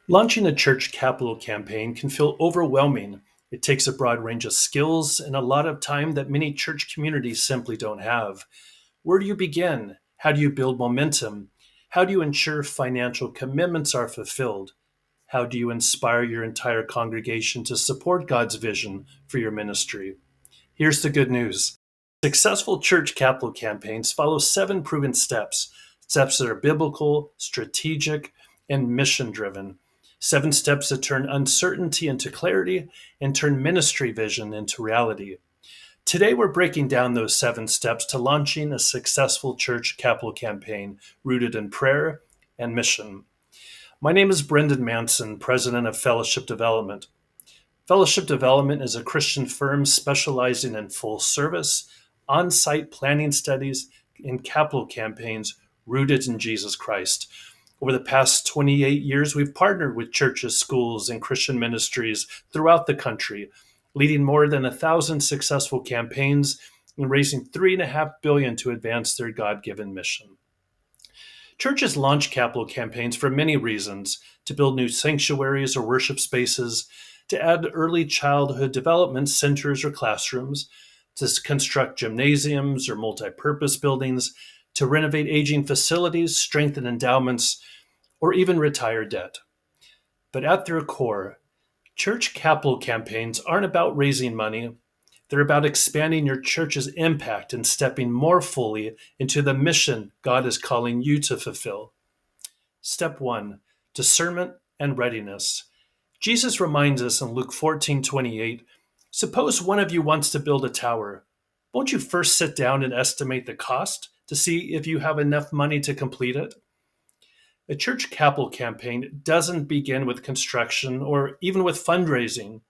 Launching a church capital campaign can feel overwhelming. It takes a broad range of skills and a lot of time that many church communities simply don't have. Where do you begin? How do you build momentum? How do you ensure financial commitments are fulfilled? How do you inspire your entire congregation to support God's vision for your ministry? Here's the good news. Successful church capital campaigns follow seven proven steps, steps that are biblical, strategic, and mission driven. Seven steps that turn uncertainty into clarity and turn ministry vision into reality. Today, we're breaking down those seven steps to launching a successful church capital campaign rooted in prayer and mission. My name is Brendan Manson, president of Fellowship Development. Fellowship Development is a Christian firm specializing in full service, on site planning studies, and capital campaigns rooted in Jesus Christ. Over the past 28 years, we've partnered with churches, schools, and Christian ministries throughout the country, leading more than 1,000 successful campaigns and raising $3.5 billion to advance their God-given mission. Churches launch capital campaigns for many reasons: to build new sanctuaries or worship spaces, to add early childhood development centers or classrooms, to construct gymnasiums or multi-purpose buildings, to renovate aging facilities, strengthen endowments, or even retire debt. But at their core, church capital campaigns aren't about raising money. They're about expanding your church's impact and stepping more fully into the mission God is calling you to fulfill. Step one, discernment and readiness. Jesus reminds us in Luke 14:28, suppose one of you wants to build a tower. Won't you first sit down and estimate the cost to see if you have enough money to complete it? A church capital campaign doesn't begin with construction or even with fundraising,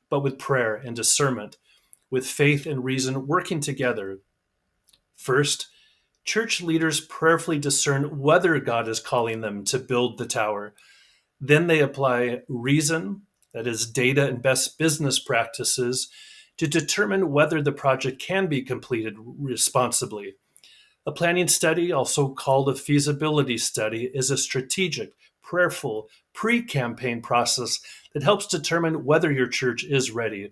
but with prayer and discernment, with faith and reason working together. First, church leaders prayerfully discern whether God is calling them to build the tower. Then they apply reason, that is, data and best business practices, to determine whether the project can be completed responsibly. A planning study, also called a feasibility study, is a strategic, prayerful, pre-campaign process that helps determine whether your church is ready.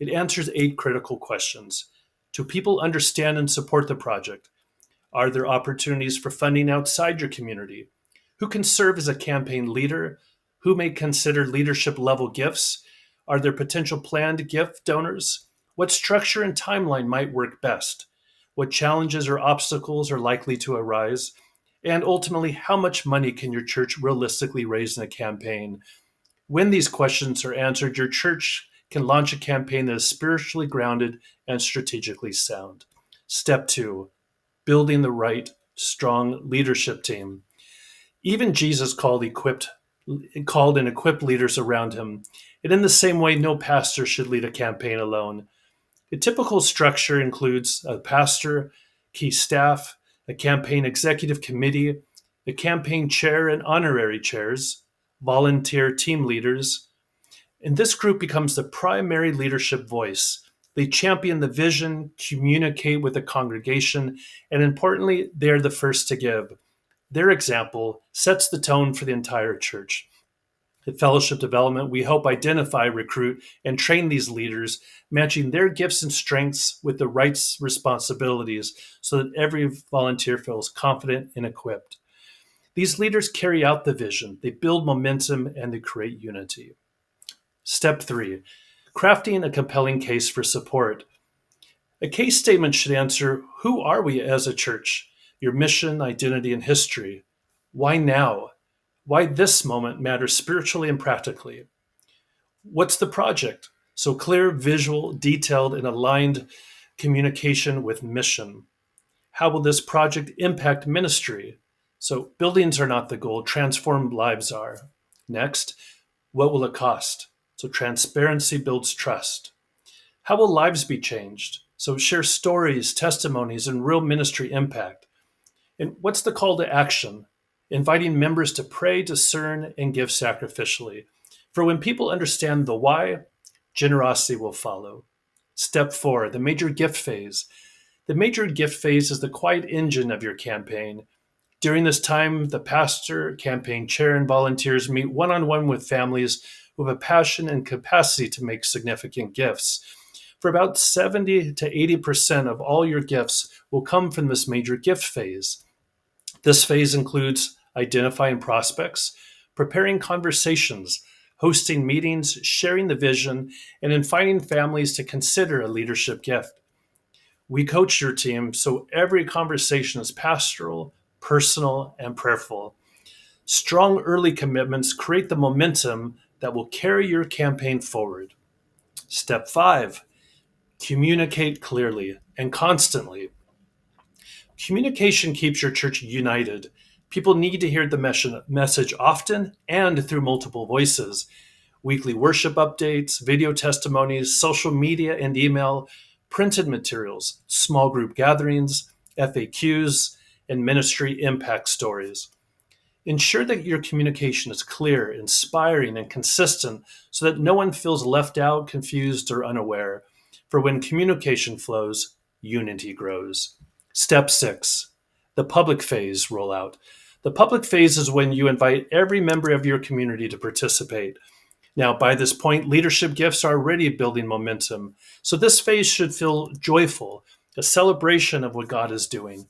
It answers 8 critical questions. Do people understand and support the project? Are there opportunities for funding outside your community? Who can serve as a campaign leader? Who may consider leadership level gifts? Are there potential planned gift donors? What structure and timeline might work best? What challenges or obstacles are likely to arise? And ultimately, how much money can your church realistically raise in a campaign? When these questions are answered, your church can launch a campaign that is spiritually grounded and strategically sound. Step two, building the right, strong leadership team. Even Jesus called and equipped leaders around him. And in the same way, no pastor should lead a campaign alone. A typical structure includes a pastor, key staff, a campaign executive committee, a campaign chair and honorary chairs, volunteer team leaders. And this group becomes the primary leadership voice. They champion the vision, communicate with the congregation, and importantly, they're the first to give. Their example sets the tone for the entire church. At Fellowship Development, we help identify, recruit, and train these leaders, matching their gifts and strengths with the right responsibilities so that every volunteer feels confident and equipped. These leaders carry out the vision, they build momentum, and they create unity. Step three, crafting a compelling case for support. A case statement should answer, who are we as a church? Your mission, identity, and history. Why now? Why this moment matters spiritually and practically. What's the project? So clear, visual, detailed, and aligned communication with mission. How will this project impact ministry? So buildings are not the goal, transformed lives are. Next, what will it cost? So transparency builds trust. How will lives be changed? So share stories, testimonies, and real ministry impact. And what's the call to action? Inviting members to pray, discern, and give sacrificially. For when people understand the why, generosity will follow. Step four, the major gift phase. The major gift phase is the quiet engine of your campaign. During this time, the pastor, campaign chair, and volunteers meet one on one with families who have a passion and capacity to make significant gifts. For about 70 to 80% of all your gifts will come from this major gift phase. This phase includes identifying prospects, preparing conversations, hosting meetings, sharing the vision, and in finding families to consider a leadership gift. We coach your team so every conversation is pastoral, personal, and prayerful. Strong early commitments create the momentum that will carry your campaign forward. Step 5, communicate clearly and constantly. Communication keeps your church united. People need to hear the message often and through multiple voices. Weekly worship updates, video testimonies, social media and email, printed materials, small group gatherings, FAQs, and ministry impact stories. Ensure that your communication is clear, inspiring, and consistent so that no one feels left out, confused, or unaware. For when communication flows, unity grows. Step 6, the public phase rollout. The public phase is when you invite every member of your community to participate. Now, by this point, leadership gifts are already building momentum. So this phase should feel joyful, a celebration of what God is doing.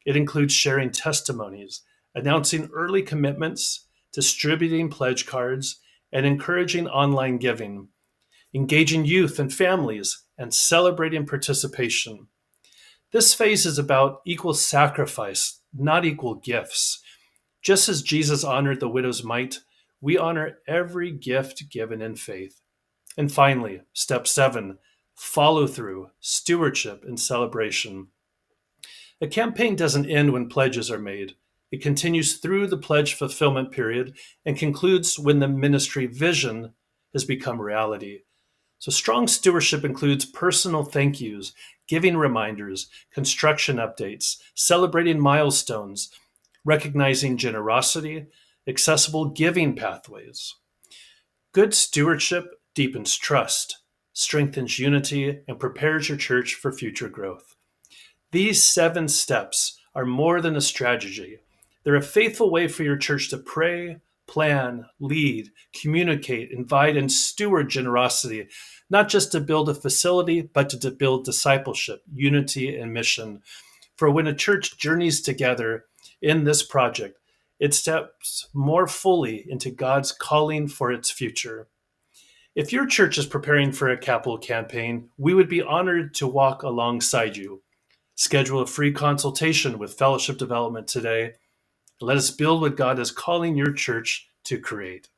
It includes sharing testimonies, announcing early commitments, distributing pledge cards, and encouraging online giving, engaging youth and families, and celebrating participation. This phase is about equal sacrifice, not equal gifts. Just as Jesus honored the widow's mite, we honor every gift given in faith. And finally, step 7, follow through, stewardship, and celebration. A campaign doesn't end when pledges are made. It continues through the pledge fulfillment period and concludes when the ministry vision has become reality. So, strong stewardship includes personal thank yous, giving reminders, construction updates, celebrating milestones, recognizing generosity, accessible giving pathways. Good stewardship deepens trust, strengthens unity, and prepares your church for future growth. These 7 steps are more than a strategy. They're a faithful way for your church to pray, plan, lead, communicate, invite, and steward generosity, not just to build a facility, but to build discipleship, unity, and mission. For when a church journeys together in this project, it steps more fully into God's calling for its future. If your church is preparing for a capital campaign, we would be honored to walk alongside you. Schedule a free consultation with Fellowship Development today. Let us build what God is calling your church to create.